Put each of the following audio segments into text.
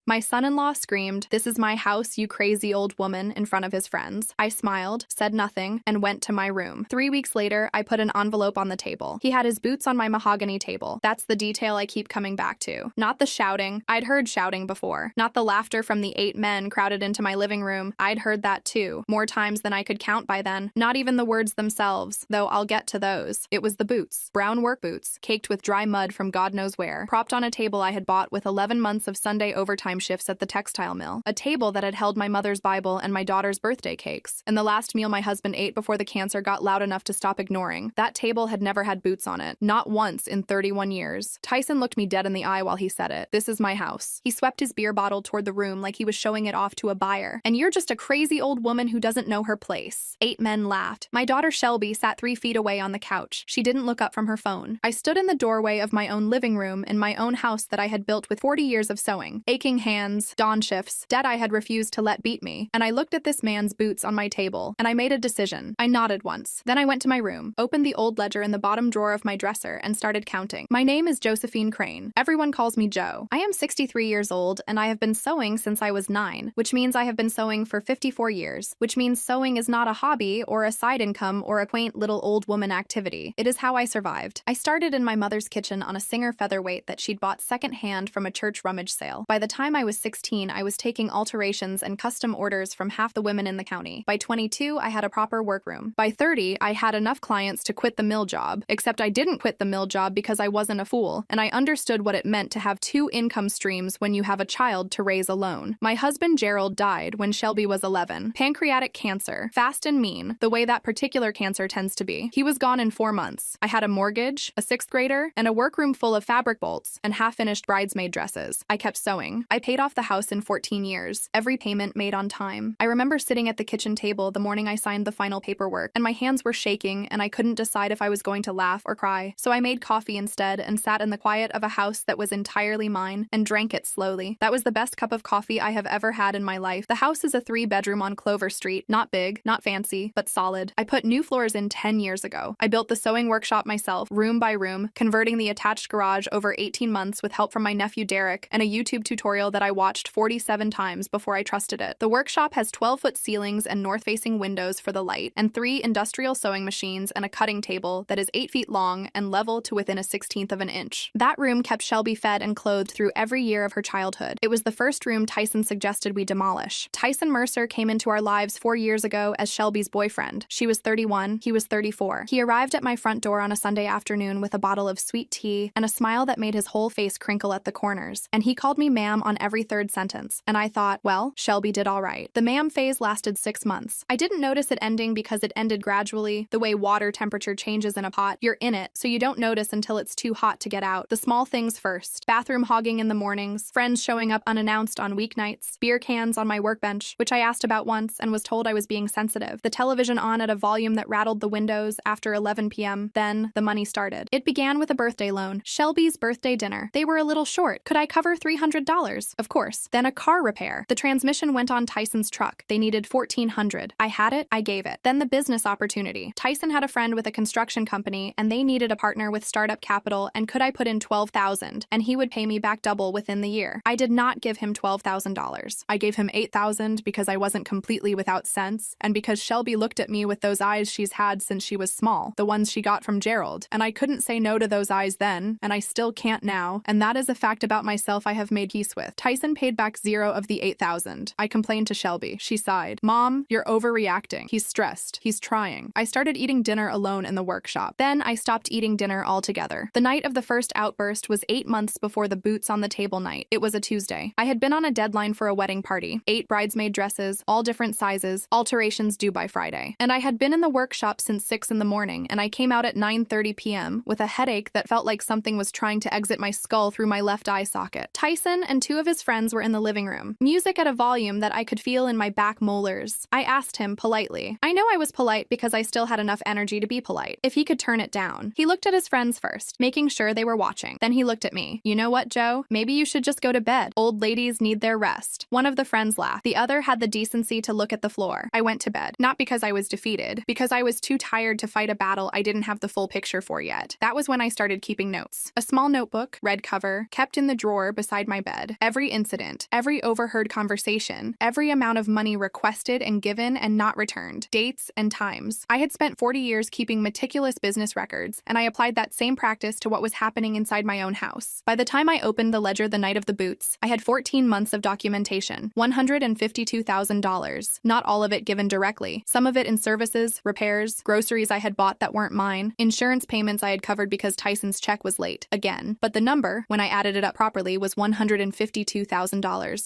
My son-in-law screamed, "This is my house, you crazy old woman," in front of his friends. I smiled, said nothing, and went to my room. 3 weeks later, I put an envelope on the table. He had his boots on my mahogany table. That's the detail I keep coming back to. Not the shouting. I'd heard shouting before. Not the laughter from the 8 men crowded into my living room. I'd heard that too, more times than I could count by then. Not even the words themselves, though I'll get to those. It was the boots. Brown work boots, caked with dry mud from God knows where, propped on a table I had bought with 11 months of Sunday overtime shifts at the textile mill. A table that had held my mother's Bible and my daughter's birthday cakes. And the last meal my husband ate before the cancer got loud enough to stop ignoring. That table had never had boots on it. Not once in 31 years. Tyson looked me dead in the eye while he said it. "This is my house." He swept his beer bottle toward the room like he was showing it off to a buyer. "And you're just a crazy old woman who doesn't know her place." 8 men laughed. My daughter Shelby sat 3 feet away on the couch. She didn't look up from her phone. I stood in the doorway of my own living room in my own house that I had built with 40 years of sewing. Aching hands, dawn shifts, debt I had refused to let beat me. And I looked at this man's boots on my table, and I made a decision. I nodded once. Then I went to my room, opened the old ledger in the bottom drawer of my dresser, and started counting. My name is Josephine Crane. Everyone calls me Jo. I am 63 years old, and I have been sewing since I was 9, which means I have been sewing for 54 years, which means sewing is not a hobby or a side income or a quaint little old woman activity. It is how I survived. I started in my mother's kitchen on a Singer featherweight that she'd bought secondhand from a church rummage sale. By the time I was 16, I was taking alterations and custom orders from half the women in the county. By 22, I had a proper workroom. By 30, I had enough clients to quit the mill job, except I didn't quit the mill job because I wasn't a fool, and I understood what it meant to have 2 income streams when you have a child to raise alone. My husband Gerald died when Shelby was 11. Pancreatic cancer. Fast and mean, the way that particular cancer tends to be. He was gone in 4 months. I had a mortgage, a 6th grader, and a workroom full of fabric bolts and half-finished bridesmaid dresses. I kept sewing. I paid off the house in 14 years. Every payment made on time. I remember sitting at the kitchen table the morning I signed the final paperwork, and my hands were shaking, and I couldn't decide if I was going to laugh or cry. So I made coffee instead and sat in the quiet of a house that was entirely mine and drank it slowly. That was the best cup of coffee I have ever had in my life. The house is a 3-bedroom on Clover Street. Not big, not fancy, but solid. I put new floors in 10 years ago. I built the sewing workshop myself, room by room, converting the attached garage over 18 months with help from my nephew Derek and a YouTube tutorial that I watched 47 times before I trusted it. The workshop has 12-foot ceilings and north-facing windows for the light, and 3 industrial sewing machines and a cutting table that is 8 feet long and level to within a 1/16 of an inch. That room kept Shelby fed and clothed through every year of her childhood. It was the first room Tyson suggested we demolish. Tyson Mercer came into our lives 4 years ago as Shelby's boyfriend. She was 31, he was 34. He arrived at my front door on a Sunday afternoon with a bottle of sweet tea and a smile that made his whole face crinkle at the corners, and he called me ma'am on every 3rd sentence, and I thought, well, Shelby did all right. The ma'am phase lasted 6 months. I didn't notice it ending because it ended gradually, the way water temperature changes in a pot. You're in it, so you don't notice until it's too hot to get out. The small things first. Bathroom hogging in the mornings, friends showing up unannounced on weeknights, beer cans on my workbench, which I asked about once and was told I was being sensitive, the television on at a volume that rattled the windows after 11 p.m. Then, the money started. It began with a birthday loan. Shelby's birthday dinner. They were a little short. Could I cover $300? Of course. Then a car repair. The transmission went on Tyson's truck. They needed $1,400. I had it, I gave it. Then the business opportunity. Tyson had a friend with a construction company, and they needed a partner with startup capital, and could I put in $12,000, and he would pay me back double within the year. I did not give him $12,000. I gave him $8,000 because I wasn't completely without sense, and because Shelby looked at me with those eyes she's had since she was small, the ones she got from Gerald, and I couldn't say no to those eyes then, and I still can't now, and that is a fact about myself I have made peace with. Tyson paid back 0 of the $8,000. I complained to Shelby. She sighed. "Mom, you're overreacting. He's stressed. He's trying." I started eating dinner alone in the workshop. Then I stopped eating dinner altogether. The night of the first outburst was 8 months before the boots on the table night. It was a Tuesday. I had been on a deadline for a wedding party. 8 bridesmaid dresses, all different sizes, alterations due by Friday. And I had been in the workshop since 6 in the morning, and I came out at 9:30 p.m. with a headache that felt like something was trying to exit my skull through my left eye socket. Tyson and 2 of his friends were in the living room. Music at a volume that I could feel in my back molars. I asked him politely. I know I was polite because I still had enough energy to be polite. If he could turn it down. He looked at his friends first, making sure they were watching. Then he looked at me. "You know what, Joe? Maybe you should just go to bed. Old ladies need their rest." One of the friends laughed. The other had the decency to look at the floor. I went to bed. Not because I was defeated, because I was too tired to fight a battle I didn't have the full picture for yet. That was when I started keeping notes. A small notebook, red cover, kept in the drawer beside my bed. Every Every incident, every overheard conversation, every amount of money requested and given and not returned, dates and times. I had spent 40 years keeping meticulous business records, and I applied that same practice to what was happening inside my own house. By the time I opened the ledger the night of the boots, I had 14 months of documentation, $152,000. Not all of it given directly, some of it in services, repairs, groceries I had bought that weren't mine, insurance payments I had covered because Tyson's check was late, again. But the number, when I added it up properly, was $152,000.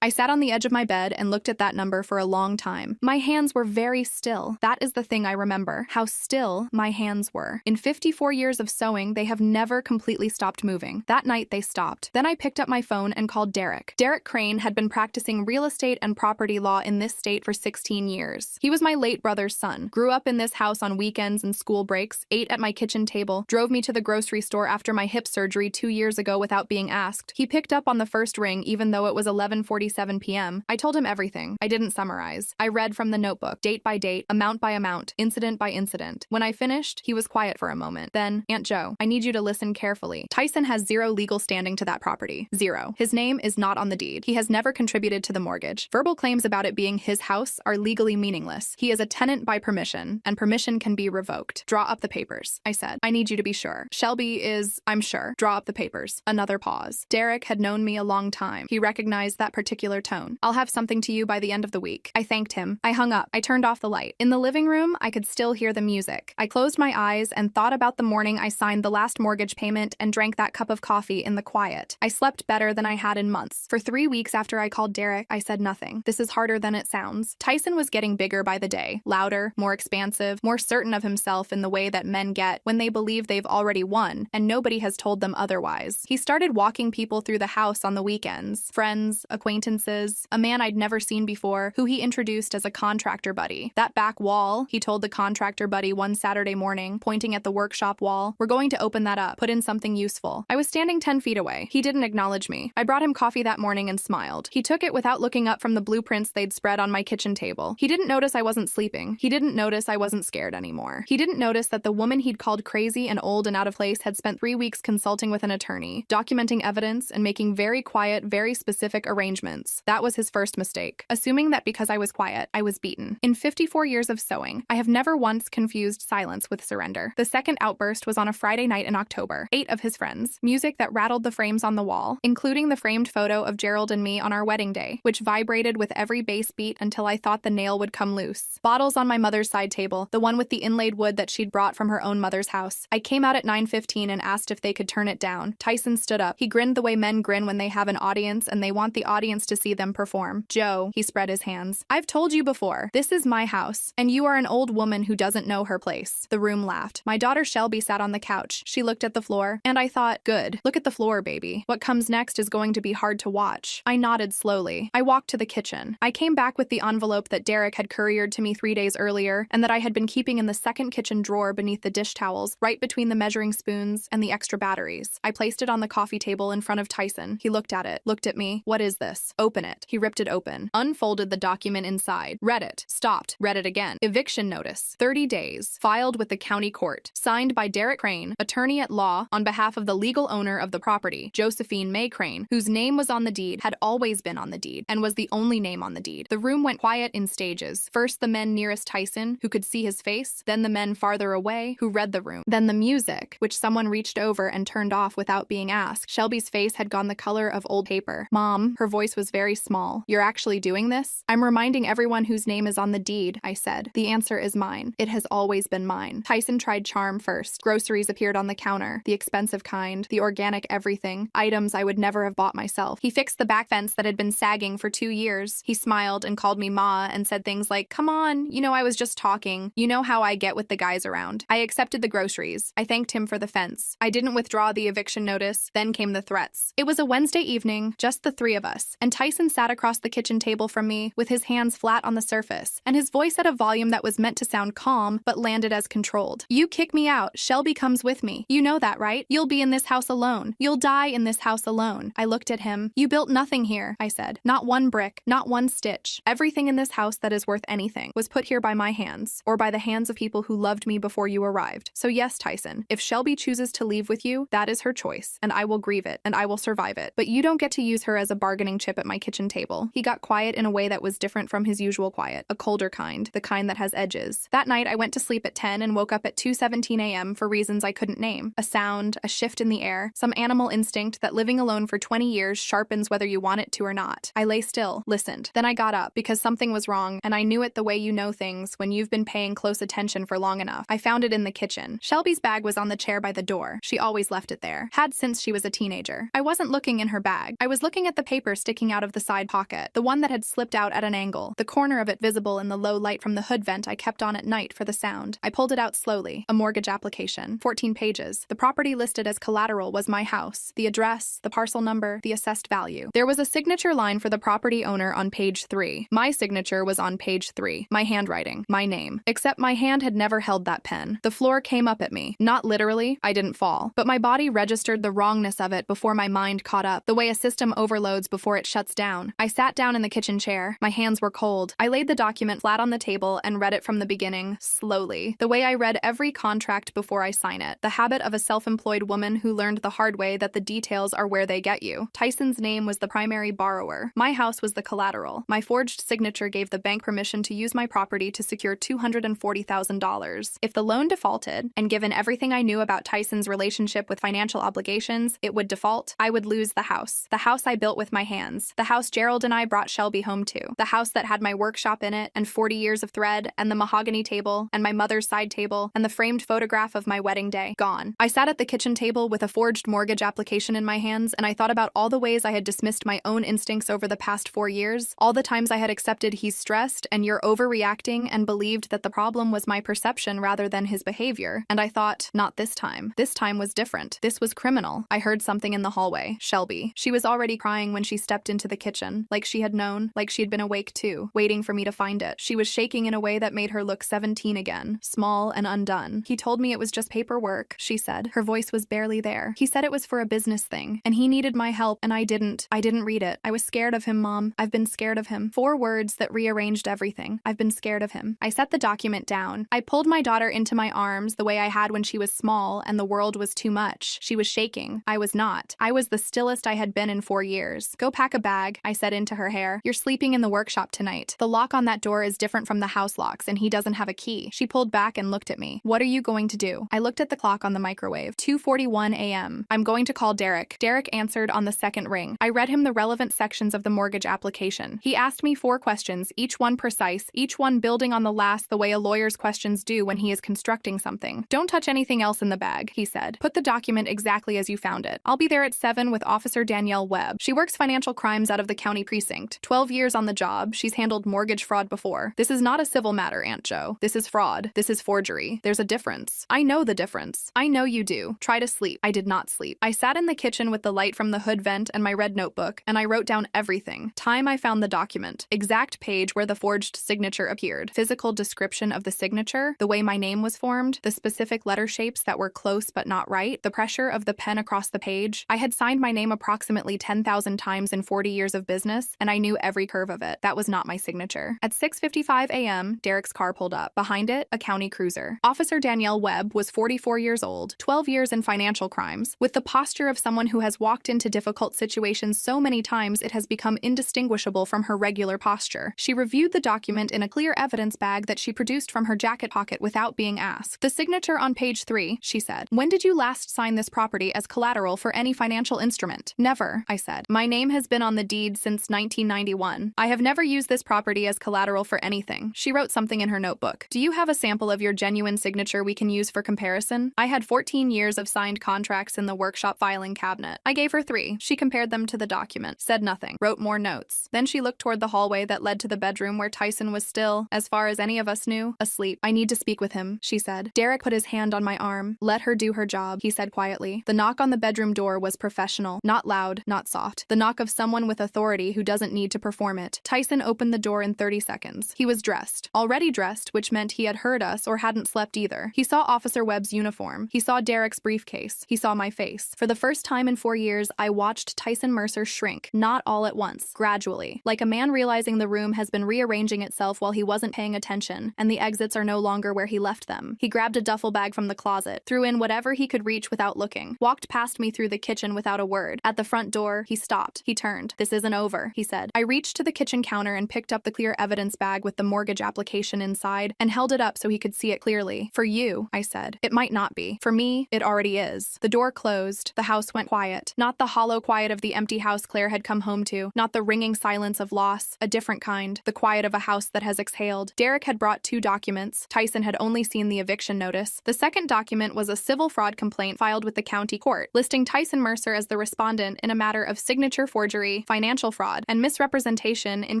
I sat on the edge of my bed and looked at that number for a long time. My hands were very still. That is the thing I remember, how still my hands were. In 54 years of sewing, they have never completely stopped moving. That night they stopped. Then I picked up my phone and called Derek. Derek Crane had been practicing real estate and property law in this state for 16 years. He was my late brother's son, grew up in this house on weekends and school breaks, ate at my kitchen table, drove me to the grocery store after my hip surgery 2 years ago without being asked. He picked up on the first ring even though it was 11:47 p.m. I told him everything. I didn't summarize. I read from the notebook, date by date, amount by amount, incident by incident. When I finished, he was quiet for a moment. Then, Aunt Joe, I need you to listen carefully. Tyson has zero legal standing to that property. Zero. His name is not on the deed. He has never contributed to the mortgage. Verbal claims about it being his house are legally meaningless. He is a tenant by permission, and permission can be revoked. Draw up the papers, I said. I need you to be sure. Shelby is, I'm sure. Draw up the papers. Another pause. Derek had known me a long time. He recognized that particular tone. I'll have something to you by the end of the week. I thanked him. I hung up. I turned off the light. In the living room, I could still hear the music. I closed my eyes and thought about the morning I signed the last mortgage payment and drank that cup of coffee in the quiet. I slept better than I had in months. For 3 weeks after I called Derek, I said nothing. This is harder than it sounds. Tyson was getting bigger by the day, louder, more expansive, more certain of himself in the way that men get when they believe they've already won and nobody has told them otherwise. He started walking people through the house on the weekends, friends, acquaintances, a man I'd never seen before who he introduced as a contractor buddy. That back wall, he told the contractor buddy one Saturday morning, pointing at the workshop wall, we're going to open that up, put in something useful. I was standing 10 feet away. He didn't acknowledge me. I brought him coffee that morning and smiled. He took it without looking up from the blueprints they'd spread on my kitchen table. He didn't notice I wasn't sleeping. He didn't notice I wasn't scared anymore. He didn't notice that the woman he'd called crazy and old and out of place had spent 3 weeks consulting with an attorney, documenting evidence and making very quiet, very specific arrangements. That was his first mistake, assuming that because I was quiet, I was beaten. In 54 years of sewing, I have never once confused silence with surrender. The second outburst was on a Friday night in October. 8 of his friends. Music that rattled the frames on the wall, including the framed photo of Gerald and me on our wedding day, which vibrated with every bass beat until I thought the nail would come loose. Bottles on my mother's side table, the one with the inlaid wood that she'd brought from her own mother's house. I came out at 9:15 and asked if they could turn it down. Tyson stood up. He grinned the way men grin when they have an audience and they want the audience to see them perform. Joe, he spread his hands. I've told you before, this is my house, and you are an old woman who doesn't know her place. The room laughed. My daughter Shelby sat on the couch. She looked at the floor, and I thought, good. Look at the floor, baby. What comes next is going to be hard to watch. I nodded slowly. I walked to the kitchen. I came back with the envelope that Derek had couriered to me 3 days earlier, and that I had been keeping in the second kitchen drawer beneath the dish towels, right between the measuring spoons and the extra batteries. I placed it on the coffee table in front of Tyson. He looked at it, looked at me. What is this? Open it. He ripped it open, unfolded the document inside, read it, stopped, read it again. Eviction notice, 30 days, filed with the county court, signed by Derek Crane, attorney at law, on behalf of the legal owner of the property, Josephine May Crane, whose name was on the deed, had always been on the deed, and was the only name on the deed. The room went quiet in stages. First the men nearest Tyson, who could see his face, then the men farther away, who read the room, then the music, which someone reached over and turned off without being asked. Shelby's face had gone the color of old paper. Mom, her voice was very small. You're actually doing this? I'm reminding everyone whose name is on the deed, I said. The answer is mine. It has always been mine. Tyson tried charm first. Groceries appeared on the counter, the expensive kind, the organic everything, items I would never have bought myself. He fixed the back fence that had been sagging for 2 years. He smiled and called me Ma and said things like, come on, you know I was just talking. You know how I get with the guys around. I accepted the groceries. I thanked him for the fence. I didn't withdraw the eviction notice. Then came the threats. It was a Wednesday evening, just the 3 of us, and Tyson sat across the kitchen table from me with his hands flat on the surface, and his voice at a volume that was meant to sound calm but landed as controlled. You kick me out, Shelby comes with me. You know that, right? You'll be in this house alone. You'll die in this house alone. I looked at him. You built nothing here, I said. Not one brick, not one stitch. Everything in this house that is worth anything was put here by my hands, or by the hands of people who loved me before you arrived. So yes, Tyson, if Shelby chooses to leave with you, that is her choice, and I will grieve it, and I will survive it. But you don't get to use her as a bargaining chip at my kitchen table. He got quiet in a way that was different from his usual quiet, a colder kind, the kind that has edges. That night, I went to sleep at 10 and woke up at 2:17 a.m. for reasons I couldn't name. A sound, a shift in the air, some animal instinct that living alone for 20 years sharpens whether you want it to or not. I lay still, listened. Then I got up because something was wrong, and I knew it the way you know things when you've been paying close attention for long enough. I found it in the kitchen. Shelby's bag was on the chair by the door. She always left it there. Had since she was a teenager. I wasn't looking in her bag. I was looking at the paper sticking out of the side pocket, the one that had slipped out at an angle, the corner of it visible in the low light from the hood vent I kept on at night for the sound. I pulled it out slowly. A mortgage application. 14 pages. The property listed as collateral was my house, the address, the parcel number, the assessed value. There was a signature line for the property owner on page 3. My signature was on page 3. My handwriting. My name. Except my hand had never held that pen. The floor came up at me. Not literally. I didn't fall. But my body registered the wrongness of it before my mind caught up, the way a system overloads before it shuts down. I sat down in the kitchen chair. My hands were cold. I laid the document flat on the table and read it from the beginning, slowly, the way I read every contract before I sign it. The habit of a self-employed woman who learned the hard way that the details are where they get you. Tyson's name was the primary borrower. My house was the collateral. My forged signature gave the bank permission to use my property to secure $240,000. If the loan defaulted, and given everything I knew about Tyson's relationship with financial obligations, it would default, I would lose the house. The house I built with my hands. The house Gerald and I brought Shelby home to. The house that had my workshop in it, and 40 years of thread, and the mahogany table, and my mother's side table, and the framed photograph of my wedding day. Gone. I sat at the kitchen table with a forged mortgage application in my hands, and I thought about all the ways I had dismissed my own instincts over the past 4 years, all the times I had accepted he's stressed and you're overreacting and believed that the problem was my perception rather than his behavior. And I thought, not this time. This time was different. This was criminal. I heard something in the hallway. Shelby. She was already crying when she stepped into the kitchen, like she had known, like she had been awake too, waiting for me to find it. She was shaking in a way that made her look 17 again, small and undone. He told me it was just paperwork, she said. Her voice was barely there. He said it was for a business thing, and he needed my help, and I didn't read it. I was scared of him, Mom. I've been scared of him. 4 words that rearranged everything. I've been scared of him. I set the document down. I pulled my daughter into my arms the way I had when she was small and the world was too much. She was shaking. I was not. I was the stillest I had been in 4 years. Go pack a bag, I said into her hair. You're sleeping in the workshop tonight. The lock on that door is different from the house locks, and he doesn't have a key. She pulled back and looked at me. What are you going to do? I looked at the clock on the microwave. 2:41 a.m. I'm going to call Derek. Derek answered on the second ring. I read him the relevant sections of the mortgage application. He asked me 4 questions, each one precise, each one building on the last the way a lawyer's questions do when he is constructing something. Don't touch anything else in the bag, he said. Put the document exactly as you found it. I'll be there at 7 with Officer Danielle Webb. She works financial crimes out of the county precinct. 12 years on the job. She's handled mortgage fraud before. This is not a civil matter, Aunt Jo. This is fraud. This is forgery. There's a difference. I know the difference. I know you do. Try to sleep. I did not sleep. I sat in the kitchen with the light from the hood vent and my red notebook, and I wrote down everything. Time I found the document. Exact page where the forged signature appeared. Physical description of the signature. The way my name was formed. The specific letter shapes that were close but not right. The pressure of the pen across the page. I had signed my name approximately 10,000 times in 40 years of business, and I knew every curve of it. That was not my signature. At 6:55 a.m., Derek's car pulled up. Behind it, a county cruiser. Officer Danielle Webb was 44 years old, 12 years in financial crimes, with the posture of someone who has walked into difficult situations so many times it has become indistinguishable from her regular posture. She reviewed the document in a clear evidence bag that she produced from her jacket pocket without being asked. The signature on page 3, she said. When did you last sign this property as collateral for any financial instrument? Never, I said. My name has been on the deed since 1991. I have never used this property as collateral for anything. She wrote something in her notebook. Do you have a sample of your genuine signature we can use for comparison? I had 14 years of signed contracts in the workshop filing cabinet. I gave her 3. She compared them to the document, said nothing, wrote more notes. Then she looked toward the hallway that led to the bedroom where Tyson was still, as far as any of us knew, asleep. I need to speak with him, she said. Derek put his hand on my arm. Let her do her job, he said quietly. The knock on the bedroom door was professional, not loud, not soft. The knock of someone with authority who doesn't need to perform it. Tyson opened the door in 30 seconds. He was dressed. Already dressed, which meant he had heard us or hadn't slept either. He saw Officer Webb's uniform. He saw Derek's briefcase. He saw my face. For the first time in 4 years, I watched Tyson Mercer shrink, not all at once, gradually, like a man realizing the room has been rearranging itself while he wasn't paying attention, and the exits are no longer where he left them. He grabbed a duffel bag from the closet, threw in whatever he could reach without looking, walked past me through the kitchen without a word. At the front door, door, he stopped. He turned. "This isn't over," he said. I reached to the kitchen counter and picked up the clear evidence bag with the mortgage application inside and held it up so he could see it clearly. "For you," I said. "It might not be. For me, it already is." The door closed. The house went quiet. Not the hollow quiet of the empty house Claire had come home to. Not the ringing silence of loss. A different kind. The quiet of a house that has exhaled. Derek had brought 2 documents. Tyson had only seen the eviction notice. The second document was a civil fraud complaint filed with the county court, listing Tyson Mercer as the respondent in a matter of signature forgery, financial fraud, and misrepresentation in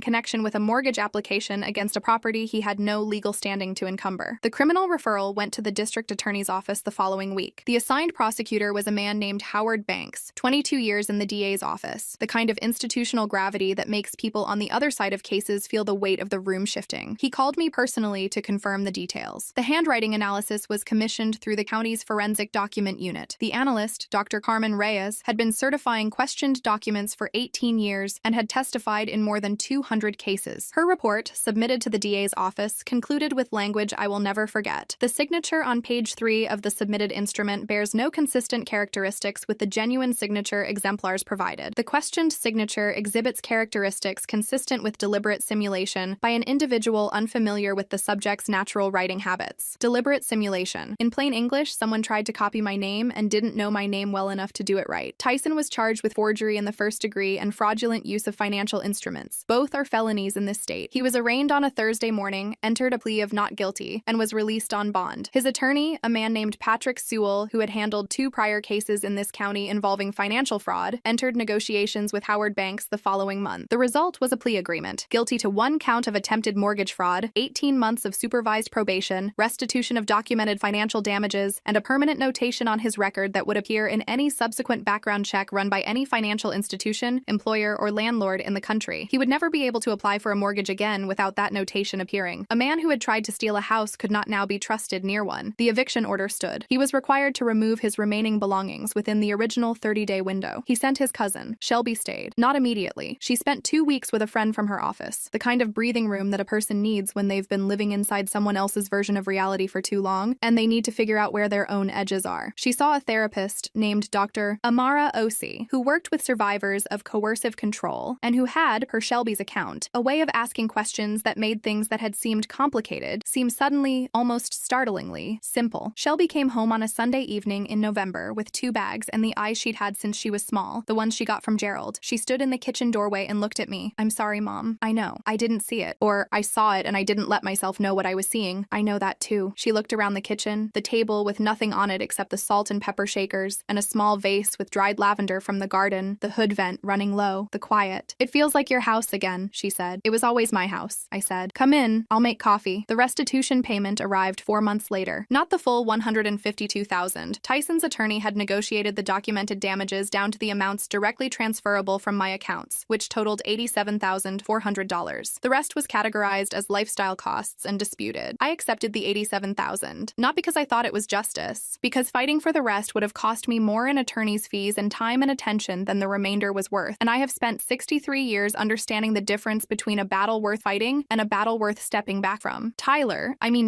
connection with a mortgage application against a property he had no legal standing to encumber. The criminal referral went to the district attorney's office the following week. The assigned prosecutor was a man named Howard Banks, 22 years in the DA's office, the kind of institutional gravity that makes people on the other side of cases feel the weight of the room shifting. He called me personally to confirm the details. The handwriting analysis was commissioned through the county's forensic document unit. The analyst, Dr. Carmen Reyes, had been certifying questioned documents for 18 years and had testified in more than 200 cases. Her report, submitted to the DA's office, concluded with language I will never forget. The signature on page 3 of the submitted instrument bears no consistent characteristics with the genuine signature exemplars provided. The questioned signature exhibits characteristics consistent with deliberate simulation by an individual unfamiliar with the subject's natural writing habits. Deliberate simulation. In plain English, someone tried to copy my name and didn't know my name well enough to do it right. Tyson was charged with forgery in the first degree and fraudulent use of financial instruments. Both are felonies in this state. He was arraigned on a Thursday morning, entered a plea of not guilty, and was released on bond. His attorney, a man named Patrick Sewell, who had handled 2 prior cases in this county involving financial fraud, entered negotiations with Howard Banks the following month. The result was a plea agreement. Guilty to 1 count of attempted mortgage fraud, 18 months of supervised probation, restitution of documented financial damages, and a permanent notation on his record that would appear in any subsequent background check run by any financial institution, employer, or landlord in the country. He would never be able to apply for a mortgage again without that notation appearing. A man who had tried to steal a house could not now be trusted near one. The eviction order stood. He was required to remove his remaining belongings within the original 30-day window. He sent his cousin. Shelby stayed. Not immediately. She spent 2 weeks with a friend from her office, the kind of breathing room that a person needs when they've been living inside someone else's version of reality for too long, and they need to figure out where their own edges are. She saw a therapist named Dr. Amara Osi, who worked with survivors of coercive control, and who had, per Shelby's account, a way of asking questions that made things that had seemed complicated seem suddenly, almost startlingly, simple. Shelby came home on a Sunday evening in November with 2 bags and the eyes she'd had since she was small, the ones she got from Gerald. She stood in the kitchen doorway and looked at me. "I'm sorry, Mom. I know. I didn't see it. Or, I saw it and I didn't let myself know what I was seeing. I know that too." She looked around the kitchen, the table with nothing on it except the salt and pepper shakers, and a small vase with dried lavender from the garden, the hood vent running low, the quiet. "It feels like your house again," she said. "It was always my house," I said. "Come in. I'll make coffee." The restitution payment arrived 4 months later. Not the full $152,000. Tyson's attorney had negotiated the documented damages down to the amounts directly transferable from my accounts, which totaled $87,400. The rest was categorized as lifestyle costs and disputed. I accepted the $87,000, not because I thought it was justice, because fighting for the rest would have cost me more in attorney's fees and time and attention than the remainder was worth, and I have spent 63 years understanding the difference between a battle worth fighting and a battle worth stepping back from.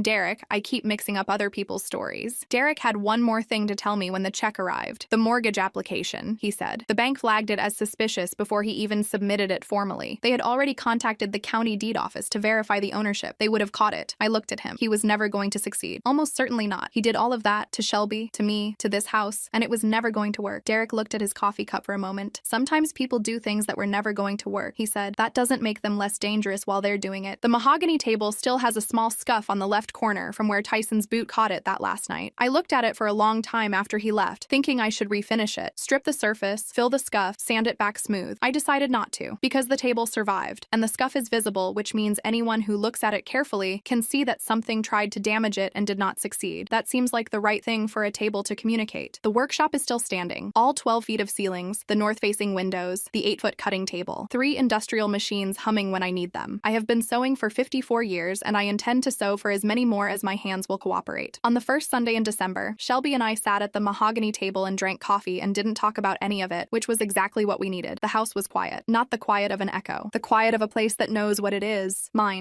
Derek, I keep mixing up other people's stories. Derek had one more thing to tell me when the check arrived. The mortgage application, he said. The bank flagged it as suspicious before he even submitted it formally. They had already contacted the county deed office to verify the ownership. They would have caught it. I looked at him. He was never going to succeed. Almost certainly not. He did all of that to Shelby, to me, to this house, and it was never going to work. Derek looked at his coffee cup for a moment. "Sometimes people do things that were never going to work," he said. "That doesn't make them less dangerous while they're doing it." The mahogany table still has a small scuff on the left corner from where Tyson's boot caught it that last night. I looked at it for a long time after he left, thinking I should refinish it, strip the surface, fill the scuff, sand it back smooth. I decided not to, because the table survived, and the scuff is visible, which means anyone who looks at it carefully can see that something tried to damage it and did not succeed. That seems like the right thing for a table to communicate. The workshop is still standing. All 12 feet of ceilings, the north-facing windows, the 8-foot cutting table. 3 industrial machines humming when I need them. I have been sewing for 54 years, and I intend to sew for as many more as my hands will cooperate. On the first Sunday in December, Shelby and I sat at the mahogany table and drank coffee and didn't talk about any of it, which was exactly what we needed. The house was quiet. Not the quiet of an echo. The quiet of a place that knows what it is. Mine.